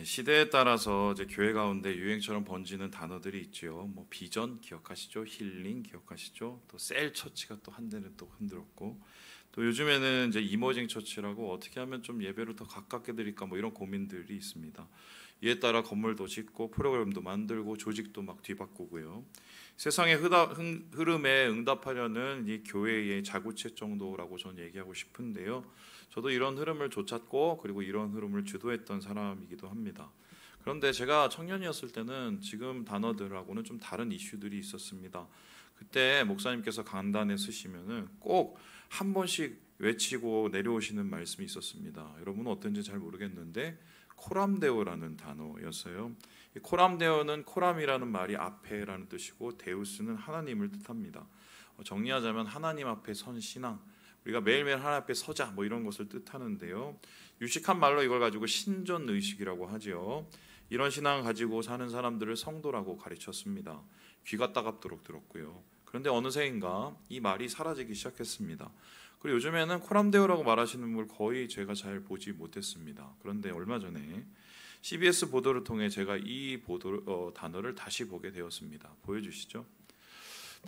시대에 따라서 이제 교회 가운데 유행처럼 번지는 단어들이 있죠. 뭐 비전 기억하시죠? 힐링 기억하시죠? 또 셀 처치가 또 한때는 또 흔들었고, 또 요즘에는 이제 이머징 처치라고 어떻게 하면 좀 예배를 더 가깝게 드릴까 뭐 이런 고민들이 있습니다. 이에 따라 건물도 짓고 프로그램도 만들고 조직도 막 뒤바꾸고요. 세상의 흐름에 응답하려는 이 교회의 자구책 정도라고 저는 얘기하고 싶은데요. 저도 이런 흐름을 좇았고 그리고 이런 흐름을 주도했던 사람이기도 합니다. 그런데 제가 청년이었을 때는 지금 단어들하고는 좀 다른 이슈들이 있었습니다. 그때 목사님께서 강단에 쓰시면은 꼭 한 번씩 외치고 내려오시는 말씀이 있었습니다. 여러분은 어떤지 잘 모르겠는데 코람데오라는 단어였어요. 이 코람데오는 코람이라는 말이 앞에라는 뜻이고 데우스는 하나님을 뜻합니다. 정리하자면 하나님 앞에 선 신앙, 우리가 매일매일 하나님 앞에 서자 뭐 이런 것을 뜻하는데요. 유식한 말로 이걸 가지고 신전 의식이라고 하지요. 이런 신앙을 가지고 사는 사람들을 성도라고 가르쳤습니다. 귀가 따갑도록 들었고요. 그런데 어느새인가 이 말이 사라지기 시작했습니다. 그리고 요즘에는 코람데오라고 말하시는 분 거의 제가 잘 보지 못했습니다. 그런데 얼마 전에 CBS 보도를 통해 제가 이 단어를 다시 보게 되었습니다. 보여주시죠.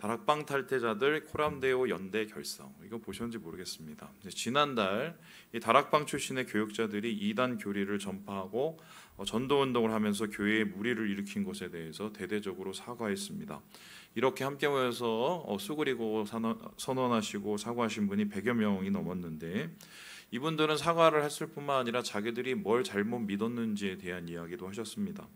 다락방 탈퇴자들 코람데오 연대 결성. 이거 보셨는지 모르겠습니다. 지난달 이 다락방 출신의 교육자들이 이단 교리를 전파하고 전도운동을 하면서 교회에 무리를 일으킨 것에 대해서 대대적으로 사과했습니다. 이렇게 함께 모여서 수그리고 선언하시고 사과하신 분이 100여 명이 넘었는데, 이분들은 사과를 했을 뿐만 아니라 자기들이 뭘 잘못 믿었는지에 대한 이야기도 하셨습니다.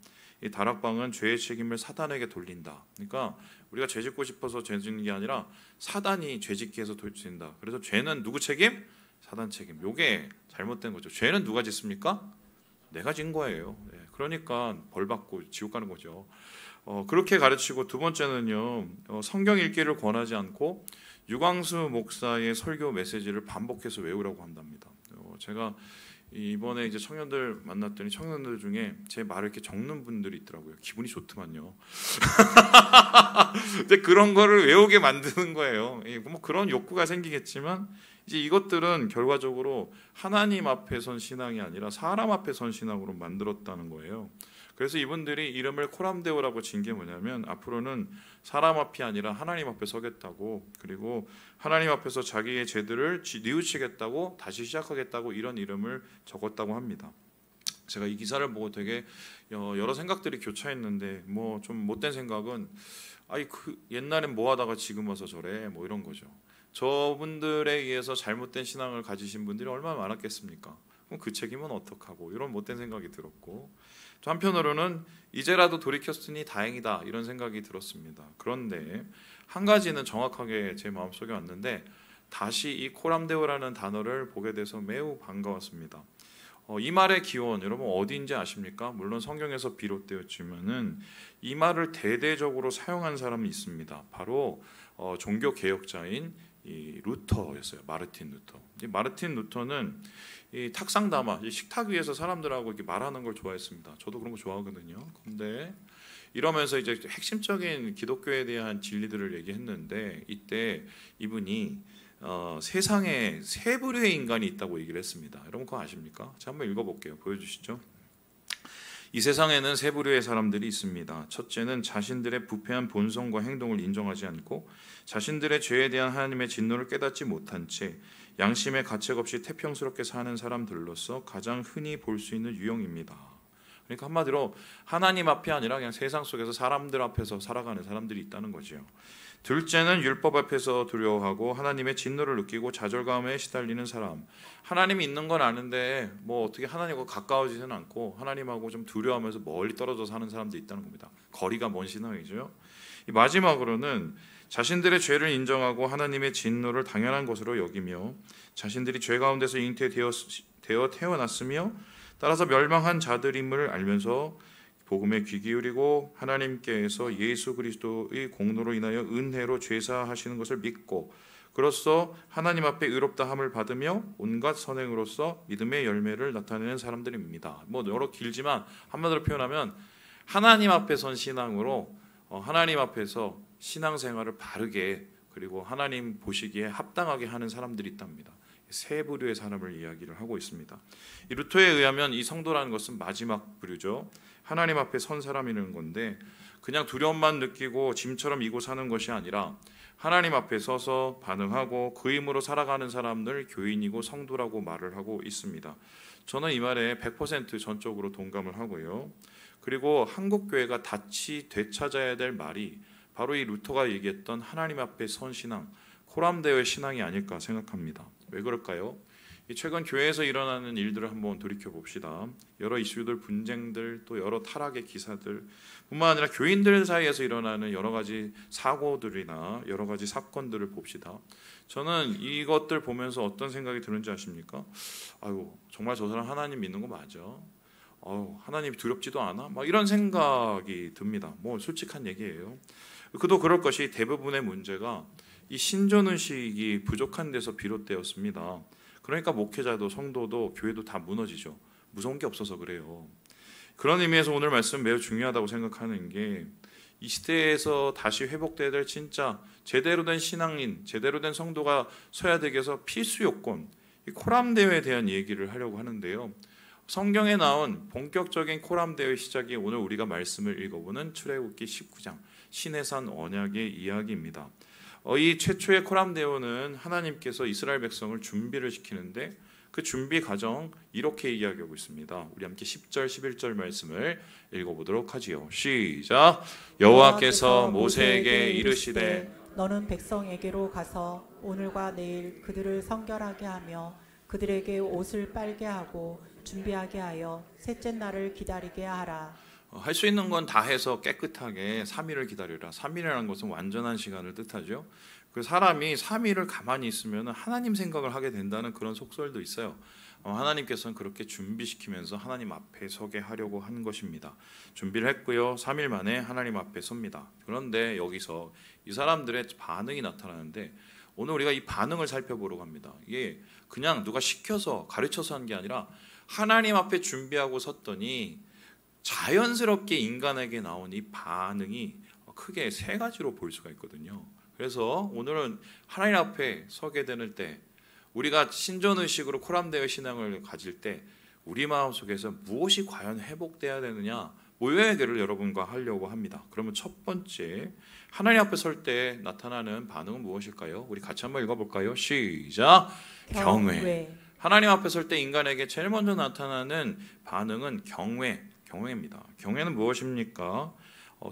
이 다락방은 죄의 책임을 사단에게 돌린다. 그러니까 우리가 죄 짓고 싶어서 죄 짓는 게 아니라 사단이 죄 짓게 해서 돌린다. 그래서 죄는 누구 책임? 사단 책임. 요게 잘못된 거죠. 죄는 누가 짓습니까? 내가 진 거예요. 그러니까 벌 받고 지옥 가는 거죠. 그렇게 가르치고, 두 번째는요, 성경 읽기를 권하지 않고 유광수 목사의 설교 메시지를 반복해서 외우라고 한답니다. 제가 이번에 이제 청년들 만났더니 청년들 중에 제 말을 이렇게 적는 분들이 있더라고요. 기분이 좋더만요. 이제 그런 거를 외우게 만드는 거예요. 뭐 그런 욕구가 생기겠지만 이제 이것들은 결과적으로 하나님 앞에 선 신앙이 아니라 사람 앞에 선 신앙으로 만들었다는 거예요. 그래서 이분들이 이름을 코람데오라고 진 게 뭐냐면 앞으로는 사람 앞이 아니라 하나님 앞에 서겠다고, 그리고 하나님 앞에서 자기의 죄들을 뉘우치겠다고, 다시 시작하겠다고 이런 이름을 적었다고 합니다. 제가 이 기사를 보고 되게 여러 생각들이 교차했는데, 뭐 좀 못된 생각은 옛날엔 뭐 하다가 지금 와서 저래 뭐 이런 거죠. 저분들에 의해서 잘못된 신앙을 가지신 분들이 얼마나 많았겠습니까? 그럼 그 책임은 어떡하고, 이런 못된 생각이 들었고, 또 한편으로는 이제라도 돌이켰으니 다행이다 이런 생각이 들었습니다. 그런데 한 가지는 정확하게 제 마음속에 왔는데, 다시 이 코람데오라는 단어를 보게 돼서 매우 반가웠습니다. 이 말의 기원 여러분 어디인지 아십니까? 물론 성경에서 비롯되었지만은 이 말을 대대적으로 사용한 사람이 있습니다. 바로 종교 개혁자인 이 루터였어요. 마르틴 루터. 이 마르틴 루터는 이 탁상 담아 식탁 위에서 사람들하고 이렇게 말하는 걸 좋아했습니다. 저도 그런 거 좋아하거든요. 근데 이러면서 이제 핵심적인 기독교에 대한 진리들을 얘기했는데, 이때 이분이 세상에 세 부류의 인간이 있다고 얘기를 했습니다. 여러분 그거 아십니까? 제가 한번 읽어볼게요. 보여주시죠. 이 세상에는 세 부류의 사람들이 있습니다. 첫째는 자신들의 부패한 본성과 행동을 인정하지 않고 자신들의 죄에 대한 하나님의 진노를 깨닫지 못한 채 양심의 가책 없이 태평스럽게 사는 사람들로서 가장 흔히 볼 수 있는 유형입니다. 그러니까 한마디로 하나님 앞이 아니라 그냥 세상 속에서 사람들 앞에서 살아가는 사람들이 있다는 거죠. 둘째는 율법 앞에서 두려워하고 하나님의 진노를 느끼고 좌절감에 시달리는 사람. 하나님이 있는 건 아는데 뭐 어떻게 하나님과 가까워지지는 않고 하나님하고 좀 두려워하면서 멀리 떨어져 사는 사람도 있다는 겁니다. 거리가 먼 신앙이죠. 마지막으로는 자신들의 죄를 인정하고 하나님의 진노를 당연한 것으로 여기며 자신들이 죄 가운데서 잉태되어 태어났으며 따라서 멸망한 자들임을 알면서 복음에 귀 기울이고 하나님께서 예수 그리스도의 공로로 인하여 은혜로 죄사하시는 것을 믿고 그로써 하나님 앞에 의롭다함을 받으며 온갖 선행으로서 믿음의 열매를 나타내는 사람들입니다. 뭐 여러 길지만 한마디로 표현하면 하나님 앞에 선 신앙으로 하나님 앞에서 신앙생활을 바르게 그리고 하나님 보시기에 합당하게 하는 사람들이 있답니다. 세 부류의 사람을 이야기를 하고 있습니다. 이 루터에 의하면 이 성도라는 것은 마지막 부류죠. 하나님 앞에 선 사람이라는 건데 그냥 두려움만 느끼고 짐처럼 이고 사는 것이 아니라 하나님 앞에 서서 반응하고 그 힘으로 살아가는 사람들 교인이고 성도라고 말을 하고 있습니다. 저는 이 말에 100% 전적으로 동감을 하고요. 그리고 한국교회가 다시 되찾아야 될 말이 바로 이 루터가 얘기했던 하나님 앞에 선 신앙, 코람데오의 신앙이 아닐까 생각합니다. 왜 그럴까요? 최근 교회에서 일어나는 일들을 한번 돌이켜봅시다. 여러 이슈들, 분쟁들, 또 여러 타락의 기사들 뿐만 아니라 교인들 사이에서 일어나는 여러 가지 사고들이나 여러 가지 사건들을 봅시다. 저는 이것들 보면서 어떤 생각이 드는지 아십니까? 아유, 정말 저 사람 하나님 믿는 거 맞아? 하나님이 두렵지도 않아? 막 이런 생각이 듭니다. 뭐 솔직한 얘기예요. 그도 그럴 것이 대부분의 문제가 이 신존의식이 부족한 데서 비롯되었습니다. 그러니까 목회자도 성도도 교회도 다 무너지죠. 무서운 게 없어서 그래요. 그런 의미에서 오늘 말씀 매우 중요하다고 생각하는 게 이 시대에서 다시 회복돼야 될 진짜 제대로 된 신앙인, 제대로 된 성도가 서야 되기 위해서 필수 요건, 이 코람데오에 대한 얘기를 하려고 하는데요. 성경에 나온 본격적인 코람데오의 시작이 오늘 우리가 말씀을 읽어보는 출애굽기 19장 시내산 언약의 이야기입니다. 이 최초의 코람데오는 하나님께서 이스라엘 백성을 준비를 시키는데 그 준비 과정 이렇게 이야기하고 있습니다. 우리 함께 10절 11절 말씀을 읽어보도록 하지요. 시작. 여호와께서 모세에게 이르시되 너는 백성에게로 가서 오늘과 내일 그들을 성결하게 하며 그들에게 옷을 빨게 하고 준비하게 하여 셋째 날을 기다리게 하라. 할 수 있는 건 다 해서 깨끗하게 3일을 기다리라. 3일이라는 것은 완전한 시간을 뜻하죠. 그 사람이 3일을 가만히 있으면 하나님 생각을 하게 된다는 그런 속설도 있어요. 하나님께서는 그렇게 준비시키면서 하나님 앞에 서게 하려고 하는 것입니다. 준비를 했고요. 3일 만에 하나님 앞에 섭니다. 그런데 여기서 이 사람들의 반응이 나타나는데 오늘 우리가 이 반응을 살펴보려고 합니다. 이게 그냥 누가 시켜서 가르쳐서 한 게 아니라 하나님 앞에 준비하고 섰더니 자연스럽게 인간에게 나온 이 반응이 크게 세 가지로 볼 수가 있거든요. 그래서 오늘은 하나님 앞에 서게 되는 때 우리가 신존의식으로 코람데오 신앙을 가질 때 우리 마음속에서 무엇이 과연 회복돼야 되느냐 모여야기를 여러분과 하려고 합니다. 그러면 첫 번째 하나님 앞에 설 때 나타나는 반응은 무엇일까요? 우리 같이 한번 읽어볼까요? 시작. 경외. 하나님 앞에 설 때 인간에게 제일 먼저 나타나는 반응은 경외입니다. 경외는 무엇입니까?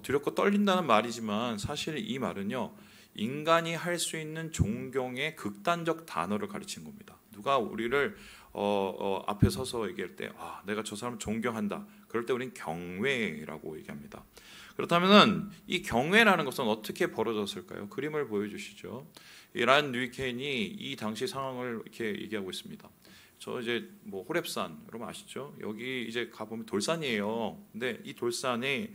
두렵고 떨린다는 말이지만 사실 이 말은요 인간이 할 수 있는 존경의 극단적 단어를 가르친 겁니다. 누가 우리를 앞에 서서 얘기할 때 내가 저 사람을 존경한다. 그럴 때 우리는 경외라고 얘기합니다. 그렇다면 이 경외라는 것은 어떻게 벌어졌을까요? 그림을 보여주시죠. 란 뉴이켄이 이 당시 상황을 이렇게 얘기하고 있습니다. 저 이제 뭐 호렙산 여러분 아시죠? 여기 이제 가보면 돌산이에요. 근데 이 돌산에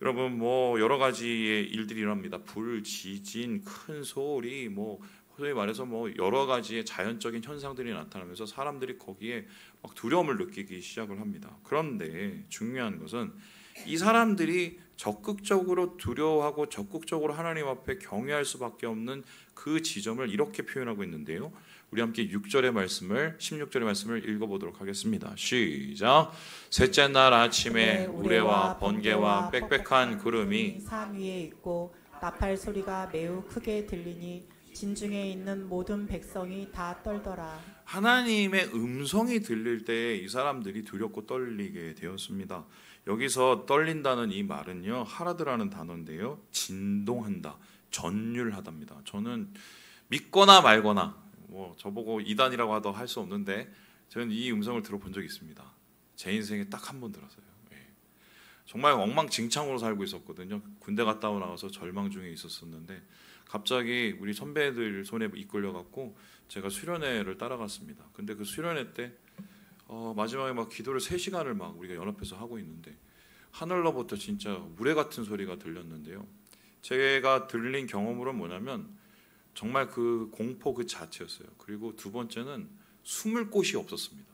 여러분 뭐 여러 가지의 일들이 일어납니다. 불, 지진, 큰 소리, 뭐 소위 말해서 뭐 여러 가지의 자연적인 현상들이 나타나면서 사람들이 거기에 막 두려움을 느끼기 시작을 합니다. 그런데 중요한 것은 이 사람들이 적극적으로 두려워하고 적극적으로 하나님 앞에 경외할 수밖에 없는 그 지점을 이렇게 표현하고 있는데요. 우리 함께 6절의 말씀을 16절의 말씀을 읽어보도록 하겠습니다. 시작. 셋째 날 아침에 우레와 번개와 빽빽한 구름이 산 위에 있고 나팔 소리가 매우 크게 들리니 진중에 있는 모든 백성이 다 떨더라. 하나님의 음성이 들릴 때 이 사람들이 두렵고 떨리게 되었습니다. 여기서 떨린다는 이 말은요 하라드라는 단어인데요 진동한다, 전율하답니다. 저는 믿거나 말거나 뭐 저보고 이단이라고 하도 할 수 없는데 저는 이 음성을 들어본 적이 있습니다. 제 인생에 딱 한 번 들었어요. 정말 엉망진창으로 살고 있었거든요. 군대 갔다 오고 나와서 절망 중에 있었었는데 갑자기 우리 선배들 손에 이끌려갖고 제가 수련회를 따라갔습니다. 근데 그 수련회 때 마지막에 막 기도를 3시간을 막 우리가 연합해서 하고 있는데 하늘로부터 진짜 우레 같은 소리가 들렸는데요. 제가 들린 경험으로는 뭐냐면 정말 그 공포 그 자체였어요. 그리고 두 번째는 숨을 곳이 없었습니다.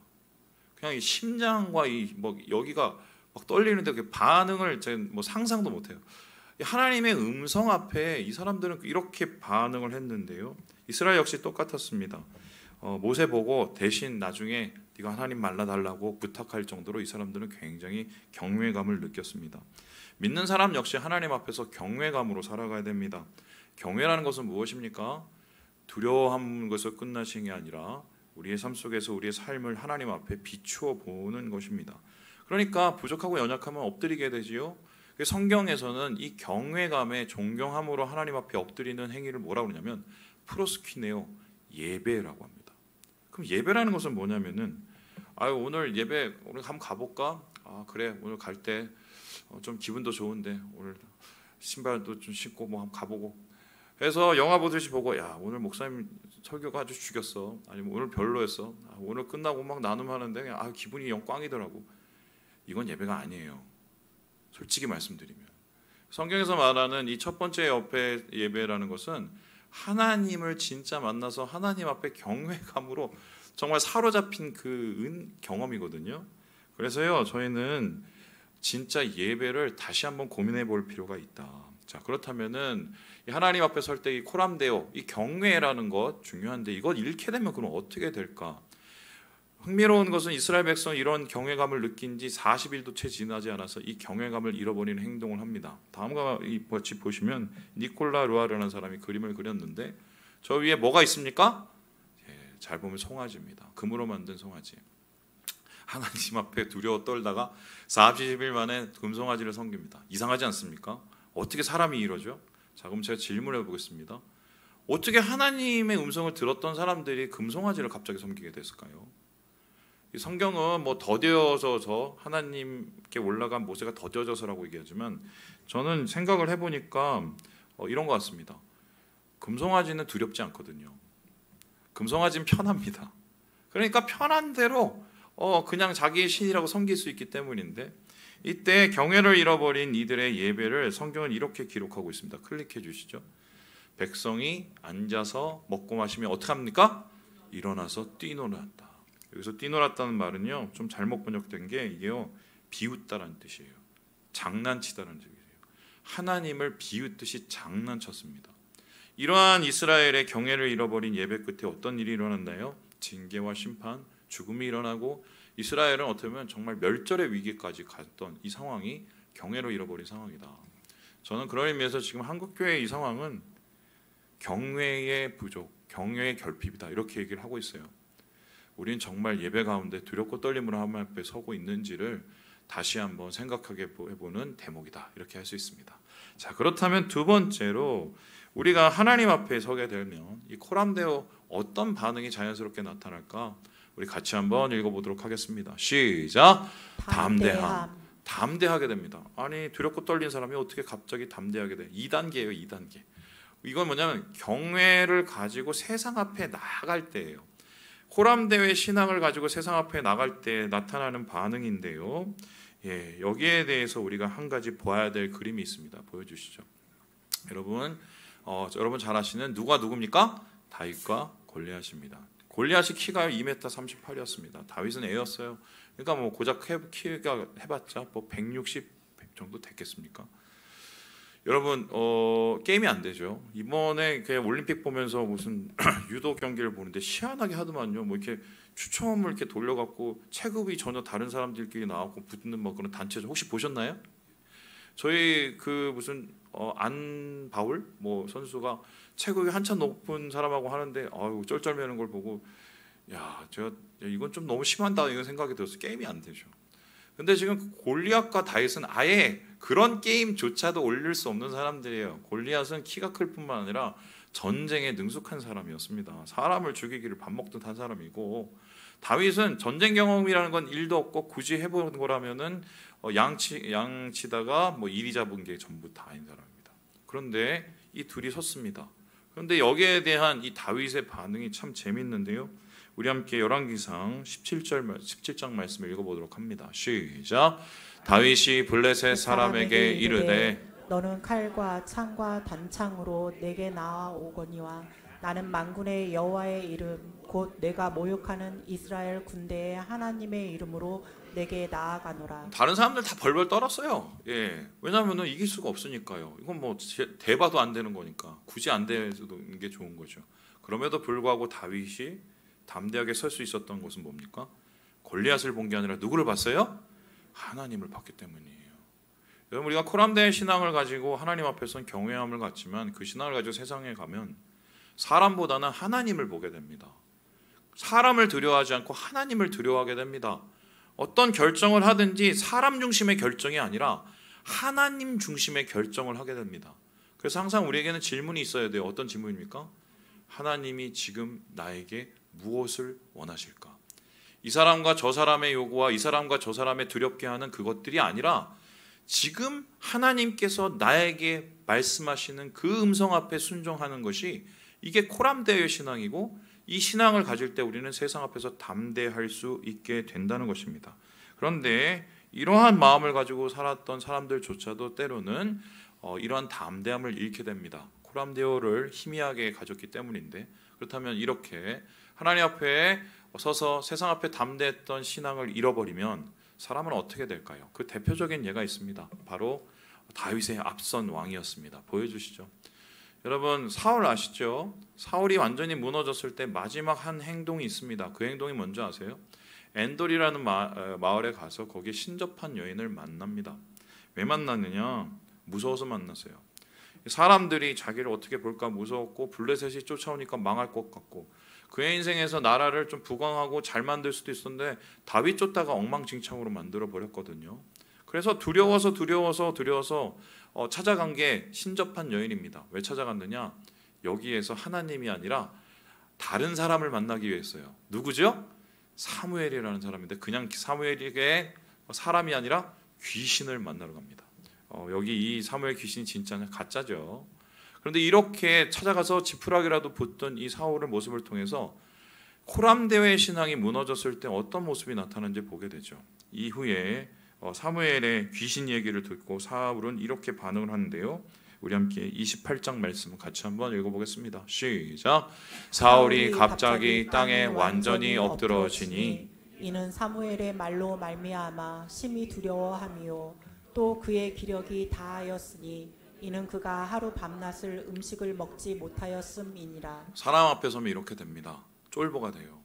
그냥 이 심장과 이 뭐 여기가 막 떨리는데 그 반응을 제가 뭐 상상도 못해요. 하나님의 음성 앞에 이 사람들은 이렇게 반응을 했는데요. 이스라엘 역시 똑같았습니다. 모세 보고 대신 나중에 네가 하나님 만나달라고 부탁할 정도로 이 사람들은 굉장히 경외감을 느꼈습니다. 믿는 사람 역시 하나님 앞에서 경외감으로 살아가야 됩니다. 경외라는 것은 무엇입니까? 두려워하는 것에서 끝나신 게 아니라 우리의 삶 속에서 우리의 삶을 하나님 앞에 비추어 보는 것입니다. 그러니까 부족하고 연약하면 엎드리게 되지요. 성경에서는 이 경외감에 존경함으로 하나님 앞에 엎드리는 행위를 뭐라고 그러냐면 프로스퀴네오, 예배라고 합니다. 그럼 예배라는 것은 뭐냐면은 오늘 예배 오늘 한번 가볼까? 그래 오늘 갈 때 좀 기분도 좋은데 오늘 신발도 좀 신고 뭐 한번 가보고 해서 영화 보듯이 보고 야 오늘 목사님 설교가 아주 죽였어. 아니면 오늘 별로였어. 오늘 끝나고 막 나눔하는데 기분이 영 꽝이더라고. 이건 예배가 아니에요. 솔직히 말씀드리면 성경에서 말하는 이 첫 번째 옆에 예배라는 것은 하나님을 진짜 만나서 하나님 앞에 경외감으로 정말 사로잡힌 그 경험이거든요. 그래서요 저희는 진짜 예배를 다시 한번 고민해 볼 필요가 있다. 자 그렇다면은 하나님 앞에 설 때 이 코람데오, 이 경외라는 것 중요한데 이것 잃게 되면 그럼 어떻게 될까? 흥미로운 것은 이스라엘 백성이 이런 경외감을 느낀 지 40일도 채 지나지 않아서 이 경외감을 잃어버리는 행동을 합니다. 다음과 같이 보시면 니콜라 루아르라는 사람이 그림을 그렸는데 저 위에 뭐가 있습니까? 잘 보면 송아지입니다. 금으로 만든 송아지. 하나님 앞에 두려워 떨다가 40일 만에 금송아지를 섬깁니다. 이상하지 않습니까? 어떻게 사람이 이러죠? 자 그럼 제가 질문해 보겠습니다. 어떻게 하나님의 음성을 들었던 사람들이 금송아지를 갑자기 섬기게 됐을까요? 이 성경은 뭐 더뎌져서 하나님께 올라간 모세가 더뎌져서라고 얘기하지만 저는 생각을 해보니까 이런 것 같습니다. 금송아지는 두렵지 않거든요. 금송아지는 편합니다. 그러니까 편한 대로 그냥 자기의 신이라고 섬길 수 있기 때문인데 이때 경외를 잃어버린 이들의 예배를 성경은 이렇게 기록하고 있습니다. 클릭해 주시죠. 백성이 앉아서 먹고 마시며 어떻게 합니까? 일어나서 뛰놀았다. 여기서 뛰놀았다는 말은요 좀 잘못 번역된 게 이게요 비웃다라는 뜻이에요. 장난치다라는 뜻이에요. 하나님을 비웃듯이 장난쳤습니다. 이러한 이스라엘의 경외를 잃어버린 예배 끝에 어떤 일이 일어났나요? 징계와 심판, 죽음이 일어나고 이스라엘은 어떻게 보면 정말 멸절의 위기까지 갔던 이 상황이 경외로 잃어버린 상황이다. 저는 그런 의미에서 지금 한국교회의 이 상황은 경외의 부족, 경외의 결핍이다 이렇게 얘기를 하고 있어요. 우리는 정말 예배 가운데 두렵고 떨림으로 하나님 앞에 서고 있는지를 다시 한번 생각하게 해보는 대목이다 이렇게 할 수 있습니다. 자 그렇다면 두 번째로 우리가 하나님 앞에 서게 되면 이 코람데오 어떤 반응이 자연스럽게 나타날까? 우리 같이 한번 읽어보도록 하겠습니다. 시작. 담대함. 담대하게 됩니다. 아니 두렵고 떨린 사람이 어떻게 갑자기 담대하게 돼? 2단계예요. 2단계. 이건 뭐냐면 경외를 가지고 세상 앞에 나아갈 때예요. 코람데오의 신앙을 가지고 세상 앞에 나갈 때 나타나는 반응인데요. 여기에 대해서 우리가 한 가지 봐야 될 그림이 있습니다. 보여주시죠. 여러분 잘 아시는 누가 누굽니까? 다윗과 골리앗입니다. 골리앗이 키가 2m 38이었습니다. 다윗은 애였어요. 그러니까 뭐 고작 키가 해봤자 뭐 160 정도 됐겠습니까? 여러분 게임이 안 되죠. 이번에 그냥 올림픽 보면서 무슨 유도 경기를 보는데 희한하게 하더만요. 뭐 이렇게 추첨을 이렇게 돌려갖고 체급이 전혀 다른 사람들끼리 나왔고 붙는 뭐 그런 단체죠. 혹시 보셨나요? 저희 그 무슨 안바울 뭐 선수가 체급이 한참 높은 사람하고 하는데 쩔쩔매는 걸 보고 제가 이건 좀 너무 심한다 이런 생각이 들었어요. 게임이 안 되죠. 근데 지금 골리앗과 다윗은 아예 그런 게임조차도 올릴 수 없는 사람들이에요. 골리앗은 키가 클 뿐만 아니라 전쟁에 능숙한 사람이었습니다. 사람을 죽이기를 밥 먹듯 한 사람이고 다윗은 전쟁 경험이라는 건 1도 없고 굳이 해본 거라면은 양치다가 뭐 이리 잡은 게 전부 다인 사람입니다. 그런데 이 둘이 섰습니다. 그런데 여기에 대한 이 다윗의 반응이 참 재밌는데요. 우리 함께 열왕기상 17장 말씀을 읽어보도록 합니다. 시작. 다윗이 블레셋 사람에게 이르되 너는 칼과 창과 단창으로 내게 나아오거니와 나는 만군의 여호와의 이름 곧 내가 모욕하는 이스라엘 군대의 하나님의 이름으로 내게 나아가노라. 다른 사람들 다 벌벌 떨었어요. 왜냐하면 이길 수가 없으니까요. 이건 뭐 대봐도 안 되는 거니까 굳이 안 되는 게 좋은 거죠. 그럼에도 불구하고 다윗이 담대하게 설 수 있었던 것은 뭡니까? 골리앗을 본 게 아니라 누구를 봤어요? 하나님을 봤기 때문이에요. 여러분, 우리가 코람데의 신앙을 가지고 하나님 앞에서는 경외함을 갖지만 그 신앙을 가지고 세상에 가면 사람보다는 하나님을 보게 됩니다. 사람을 두려워하지 않고 하나님을 두려워하게 됩니다. 어떤 결정을 하든지 사람 중심의 결정이 아니라 하나님 중심의 결정을 하게 됩니다. 그래서 항상 우리에게는 질문이 있어야 돼요. 어떤 질문입니까? 하나님이 지금 나에게 무엇을 원하실까? 이 사람과 저 사람의 요구와 이 사람과 저 사람의 두렵게 하는 그것들이 아니라 지금 하나님께서 나에게 말씀하시는 그 음성 앞에 순종하는 것이, 이게 코람데의 신앙이고, 이 신앙을 가질 때 우리는 세상 앞에서 담대할 수 있게 된다는 것입니다. 그런데 이러한 마음을 가지고 살았던 사람들조차도 때로는 이러한 담대함을 잃게 됩니다. 코람데오를 희미하게 가졌기 때문인데, 그렇다면 이렇게 하나님 앞에 서서 세상 앞에 담대했던 신앙을 잃어버리면 사람은 어떻게 될까요? 그 대표적인 예가 있습니다. 바로 다윗의 앞선 왕이었습니다. 보여주시죠. 여러분, 사울 아시죠? 사울이 완전히 무너졌을 때 마지막 한 행동이 있습니다. 그 행동이 뭔지 아세요? 엔돌이라는 마을에 가서 거기에 신접한 여인을 만납니다. 왜 만났느냐? 무서워서 만났어요. 사람들이 자기를 어떻게 볼까 무서웠고, 블레셋이 쫓아오니까 망할 것 같고, 그의 인생에서 나라를 좀 부강하고 잘 만들 수도 있었는데 다윗 쫓다가 엉망진창으로 만들어 버렸거든요. 그래서 두려워서 찾아간 게 신접한 여인입니다. 왜 찾아갔느냐? 여기에서 하나님이 아니라 다른 사람을 만나기 위해서요. 누구죠? 사무엘이라는 사람인데, 그냥 사무엘에게 사람이 아니라 귀신을 만나러 갑니다. 여기 이 사무엘 귀신이 진짜냐? 가짜죠. 그런데 이렇게 찾아가서 지푸라기라도 붙던 이 사울의 모습을 통해서 코람데오의 신앙이 무너졌을 때 어떤 모습이 나타나는지 보게 되죠. 이후에 사무엘의 귀신 얘기를 듣고 사울은 이렇게 반응을 하는데요. 우리 함께 28장 말씀 같이 한번 읽어보겠습니다. 시작. 사울이 갑자기 땅에 완전히 엎드러지니 이는 사무엘의 말로 말미암아 심히 두려워함이요 또 그의 기력이 다하였으니 이는 그가 하루 밤낮을 음식을 먹지 못하였음이니라. 사람 앞에 서면 이렇게 됩니다. 쫄보가 돼요.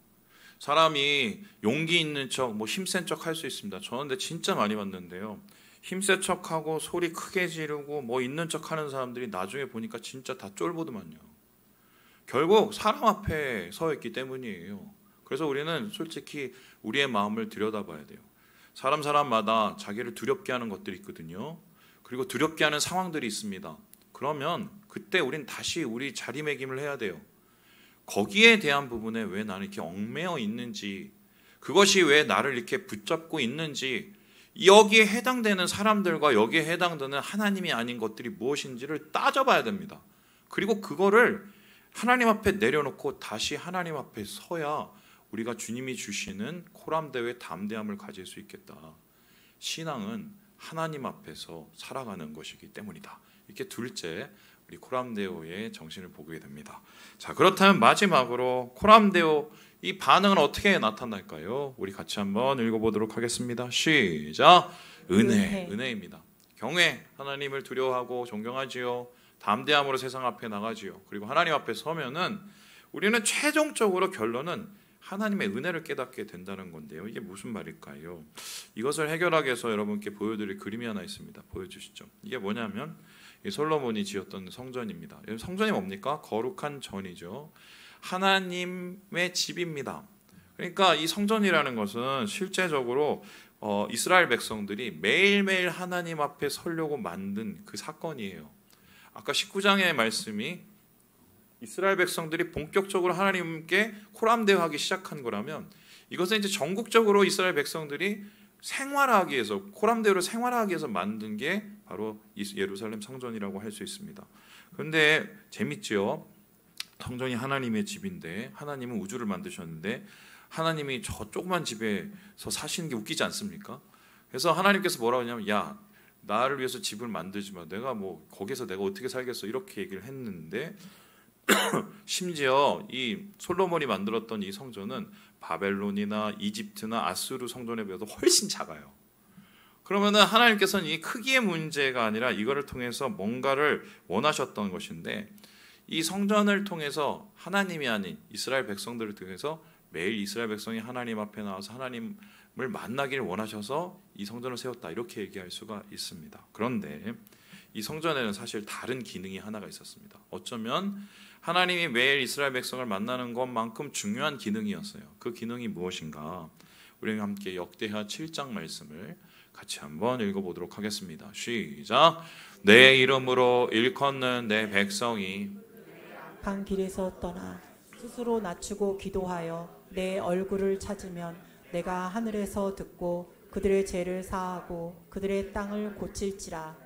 사람이 용기 있는 척, 힘센 척 할 수 있습니다. 저는 근데 진짜 많이 봤는데요. 힘센 척하고 소리 크게 지르고 있는 척하는 사람들이 나중에 보니까 진짜 다 쫄보더만요. 결국 사람 앞에 서 있기 때문이에요. 그래서 우리는 솔직히 우리의 마음을 들여다봐야 돼요. 사람마다 자기를 두렵게 하는 것들이 있거든요. 그리고 두렵게 하는 상황들이 있습니다. 그러면 그때 우린 다시 우리 자리매김을 해야 돼요. 거기에 대한 부분에 왜 나는 이렇게 얽매여 있는지, 그것이 왜 나를 이렇게 붙잡고 있는지, 여기에 해당되는 사람들과 여기에 해당되는 하나님이 아닌 것들이 무엇인지를 따져봐야 됩니다. 그리고 그거를 하나님 앞에 내려놓고 다시 하나님 앞에 서야 우리가 주님이 주시는 코람데오의 담대함을 가질 수 있겠다. 신앙은 하나님 앞에서 살아가는 것이기 때문이다. 이렇게 둘째, 우리 코람데오의 정신을 보게 됩니다. 자, 그렇다면 마지막으로 코람데오 이 반응은 어떻게 나타날까요? 우리 같이 한번 읽어보도록 하겠습니다. 시작. 은혜입니다. 경외, 하나님을 두려워하고 존경하지요. 담대함으로 세상 앞에 나가지요. 그리고 하나님 앞에 서면은 우리는 최종적으로 결론은 하나님의 은혜를 깨닫게 된다는 건데요. 이게 무슨 말일까요? 이것을 해결하기 위해서 여러분께 보여드릴 그림이 하나 있습니다. 보여주시죠. 이게 뭐냐면 솔로몬이 지었던 성전입니다. 성전이 뭡니까? 거룩한 전이죠. 하나님의 집입니다. 그러니까 이 성전이라는 것은 실제적으로 이스라엘 백성들이 매일매일 하나님 앞에 서려고 만든 그 사건이에요. 아까 19장의 말씀이 이스라엘 백성들이 본격적으로 하나님께 코람데오하기 시작한 거라면, 이것은 이제 전국적으로 이스라엘 백성들이 생활하기 위해서, 코람데오를 생활하기 위해서 만든 게 바로 예루살렘 성전이라고 할 수 있습니다. 그런데 재밌죠? 성전이 하나님의 집인데, 하나님은 우주를 만드셨는데 하나님이 저 조그만 집에서 사시는 게 웃기지 않습니까? 그래서 하나님께서 뭐라고 하냐면, 야, 나를 위해서 집을 만들지 마. 내가 거기서 내가 어떻게 살겠어? 이렇게 얘기를 했는데 심지어 이 솔로몬이 만들었던 이 성전은 바벨론이나 이집트나 아수르 성전에 비해서 훨씬 작아요. 그러면은 하나님께서는 이 크기의 문제가 아니라 이거를 통해서 뭔가를 원하셨던 것인데, 이 성전을 통해서 하나님이 아닌 이스라엘 백성들을 통해서 매일 이스라엘 백성이 하나님 앞에 나와서 하나님을 만나기를 원하셔서 이 성전을 세웠다, 이렇게 얘기할 수가 있습니다. 그런데 이 성전에는 사실 다른 기능이 하나가 있었습니다. 어쩌면 하나님이 매일 이스라엘 백성을 만나는 것만큼 중요한 기능이었어요. 그 기능이 무엇인가? 우리 함께 역대하 7장 말씀을 같이 한번 읽어보도록 하겠습니다. 시작. 내 이름으로 일컫는 내 백성이 간 길에서 떠나 스스로 낮추고 기도하여 내 얼굴을 찾으면 내가 하늘에서 듣고 그들의 죄를 사하고 그들의 땅을 고칠지라.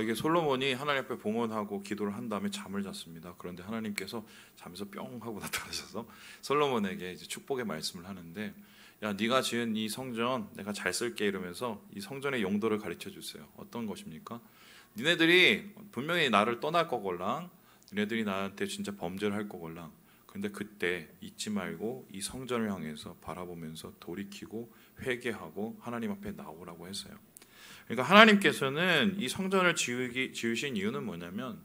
이게 솔로몬이 하나님 앞에 봉헌하고 기도를 한 다음에 잠을 잤습니다. 그런데 하나님께서 잠에서 뿅 하고 나타나셔서 솔로몬에게 이제 축복의 말씀을 하는데, 야, 네가 지은 이 성전 내가 잘 쓸게, 이러면서 이 성전의 용도를 가르쳐 주세요. 어떤 것입니까? 니네들이 분명히 나를 떠날 거걸랑, 니네들이 나한테 진짜 범죄를 할 거걸랑, 근데 그때 잊지 말고 이 성전을 향해서 바라보면서 돌이키고 회개하고 하나님 앞에 나오라고 했어요. 그러니까 하나님께서는 이 성전을 지으신 이유는 뭐냐면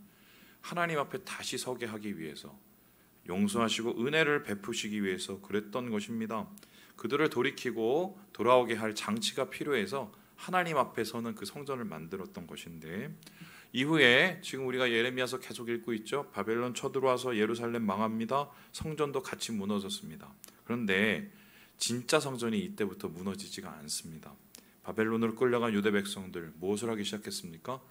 하나님 앞에 다시 서게 하기 위해서, 용서하시고 은혜를 베푸시기 위해서 그랬던 것입니다. 그들을 돌이키고 돌아오게 할 장치가 필요해서 하나님 앞에 서는 그 성전을 만들었던 것인데, 이후에 지금 우리가 예레미야서 계속 읽고 있죠. 바벨론 쳐들어와서 예루살렘 망합니다. 성전도 같이 무너졌습니다. 그런데 진짜 성전이 이때부터 무너지지가 않습니다. 바벨론으로 끌려간 유대 백성들 무엇을 하기 시작했습니까?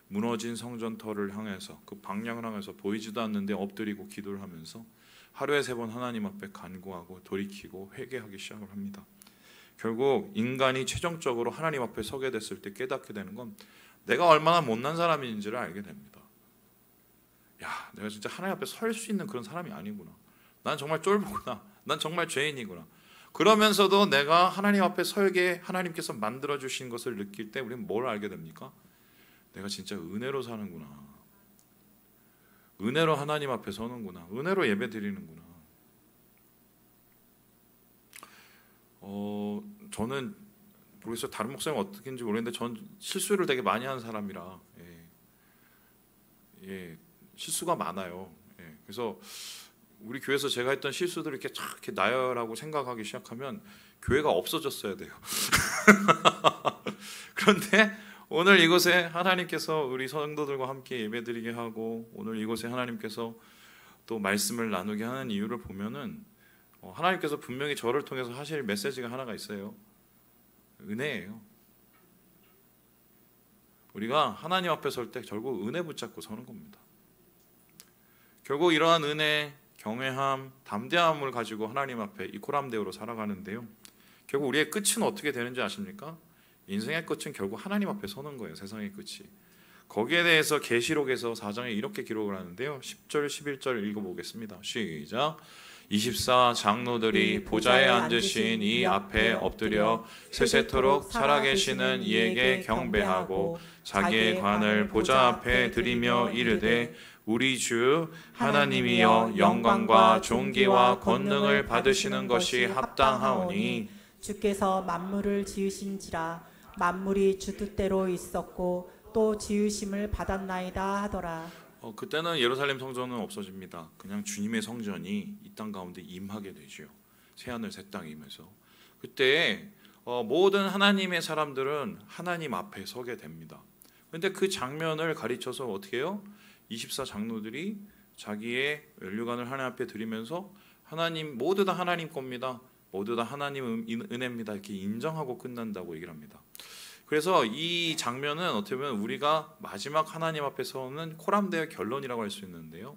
무너진 성전터를 향해서, 그 방향을 향해서 보이지도 않는데 엎드리고 기도를 하면서 하루에 3번 하나님 앞에 간구하고 돌이키고 회개하기 시작을 합니다. 결국 인간이 최종적으로 하나님 앞에 서게 됐을 때 깨닫게 되는 건 내가 얼마나 못난 사람인지를 알게 됩니다. 야, 내가 진짜 하나님 앞에 설 수 있는 그런 사람이 아니구나. 난 정말 쫄보구나. 난 정말 죄인이구나. 그러면서도 내가 하나님 앞에 설게 하나님께서 만들어주신 것을 느낄 때 우리는 뭘 알게 됩니까? 내가 진짜 은혜로 사는구나. 은혜로 하나님 앞에 서는구나. 은혜로 예배 드리는구나. 저는 모르겠어요. 다른 목사님은 어떻게인지 모르겠는데 전 실수를 되게 많이 하는 사람이라 실수가 많아요. 그래서 우리 교회에서 제가 했던 실수들을 이렇게 나열하고 생각하기 시작하면 교회가 없어졌어야 돼요. 그런데 오늘 이곳에 하나님께서 우리 성도들과 함께 예배드리게 하고 오늘 이곳에 하나님께서 또 말씀을 나누게 하는 이유를 보면은 하나님께서 분명히 저를 통해서 하실 메시지가 하나가 있어요. 은혜예요. 우리가 하나님 앞에 설 때 결국 은혜 붙잡고 서는 겁니다. 결국 이러한 은혜, 경외함, 담대함을 가지고 하나님 앞에 이 코람데오로 살아가는데요. 결국 우리의 끝은 어떻게 되는지 아십니까? 인생의 끝은 결국 하나님 앞에 서는 거예요. 세상의 끝이. 거기에 대해서 계시록에서 4장에 이렇게 기록을 하는데요. 10절, 11절 읽어보겠습니다. 시작. 24 장로들이 보좌에 앉으신 이 앞에 엎드려 세세토록 살아계시는 이에게 경배하고 자기의 관을 보좌 앞에 드리며 이르되 우리 주 하나님이여 영광과 존귀와 권능을 받으시는 것이 합당하오니 주께서 만물을 지으신지라 만물이 주 뜻대로 있었고 또 지으심을 받았나이다 하더라. 그때는 예루살렘 성전은 없어집니다. 그냥 주님의 성전이 이 땅 가운데 임하게 되죠. 새하늘 새 땅이 임해서 그때 모든 하나님의 사람들은 하나님 앞에 서게 됩니다. 그런데 그 장면을 가르쳐서 어떻게 해요? 24 장로들이 자기의 면류관을 하나님 앞에 드리면서 하나님 모두 다 하나님 겁니다. 모두 다 하나님 은혜입니다. 이렇게 인정하고 끝난다고 얘기를 합니다. 그래서 이 장면은 어떻게 보면 우리가 마지막 하나님 앞에 서는 코람데오의 결론이라고 할 수 있는데요.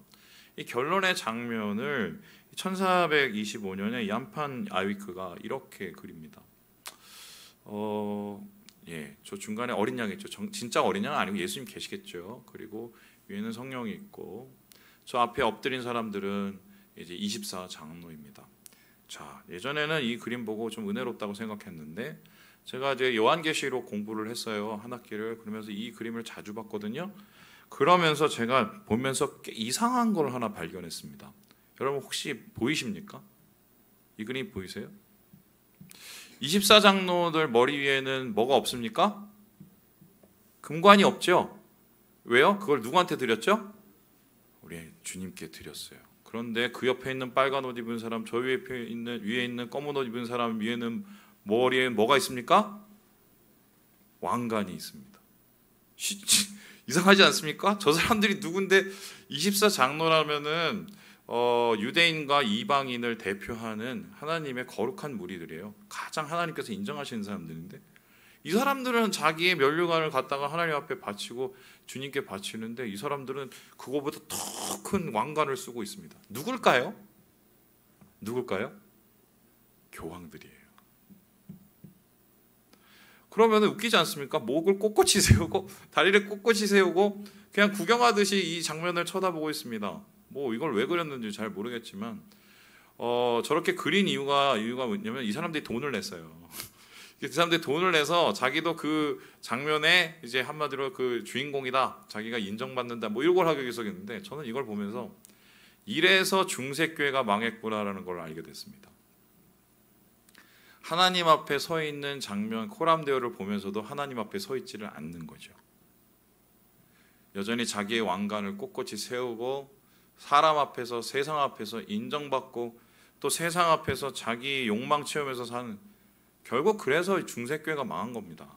이 결론의 장면을 1425년에 얀판 아위크가 이렇게 그립니다. 저 중간에 어린 양이 있죠. 진짜 어린 양은 아니고 예수님 계시겠죠. 그리고 위에는 성령이 있고 저 앞에 엎드린 사람들은 이제 24 장로입니다. 자, 예전에는 이 그림 보고 좀 은혜롭다고 생각했는데 제가 이제 요한계시록 공부를 했어요. 한 학기를. 그러면서 이 그림을 자주 봤거든요. 그러면서 제가 보면서 이상한 걸 하나 발견했습니다. 여러분 혹시 보이십니까? 이 그림 보이세요? 24 장로들 머리 위에는 뭐가 없습니까? 금관이 없죠? 왜요? 그걸 누구한테 드렸죠? 우리 주님께 드렸어요. 그런데 그 옆에 있는 빨간 옷 입은 사람, 저 위에 있는 검은 옷 입은 사람 위에는 머리에 뭐가 있습니까? 왕관이 있습니다. 이상하지 않습니까? 저 사람들이 누군데 24장로라면은 유대인과 이방인을 대표하는 하나님의 거룩한 무리들이에요. 가장 하나님께서 인정하시는 사람들인데 이 사람들은 자기의 면류관을 갖다가 하나님 앞에 바치고 주님께 바치는데 이 사람들은 그거보다 더 큰 왕관을 쓰고 있습니다. 누굴까요? 교황들이에요. 그러면 웃기지 않습니까? 목을 꼿꼿이 세우고 다리를 꼿꼿이 세우고 그냥 구경하듯이 이 장면을 쳐다보고 있습니다. 뭐 이걸 왜 그렸는지 잘 모르겠지만 저렇게 그린 이유가 뭐냐면 이 사람들이 돈을 냈어요. 그 사람들이 돈을 내서 자기도 그 장면에 이제 한마디로 그 주인공이다, 자기가 인정받는다, 뭐 이런 걸 하기 위해서 했는데 저는 이걸 보면서 이래서 중세교회가 망했구나라는 걸 알게 됐습니다. 하나님 앞에 서 있는 장면 코람데오를 보면서도 하나님 앞에 서 있지를 않는 거죠. 여전히 자기의 왕관을 꼿꼿이 세우고 사람 앞에서 세상 앞에서 인정받고 또 세상 앞에서 자기 욕망 채우면서 사는, 결국 그래서 중세교회가 망한 겁니다.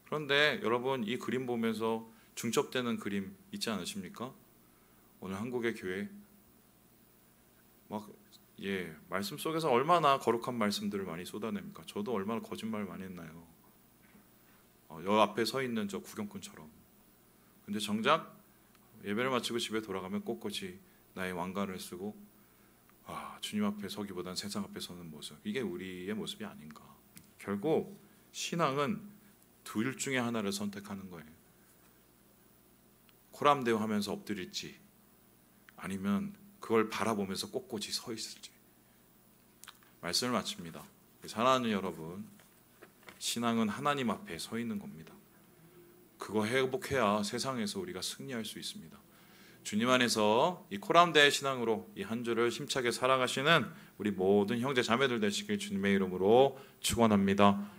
그런데 여러분 이 그림 보면서 중첩되는 그림 있지 않으십니까? 오늘 한국의 교회 말씀 속에서 얼마나 거룩한 말씀들을 많이 쏟아냅니까? 저도 얼마나 거짓말 많이 했나요? 여 앞에 서 있는 저 구경꾼처럼. 근데 정작 예배를 마치고 집에 돌아가면 꼿꼿이 나의 왕관을 쓰고 주님 앞에 서기보단 세상 앞에 서는 모습, 이게 우리의 모습이 아닌가. 결국 신앙은 둘 중에 하나를 선택하는 거예요. 코람데오 하면서 엎드릴지 아니면 그걸 바라보면서 꼿꼿이 서 있을지. 말씀을 마칩니다. 사랑하는 여러분, 신앙은 하나님 앞에 서 있는 겁니다. 그거 회복해야 세상에서 우리가 승리할 수 있습니다. 주님 안에서 이 코람데오의 신앙으로 이 한 주를 힘차게 살아가시는 우리 모든 형제 자매들 되시길 주님의 이름으로 축원합니다.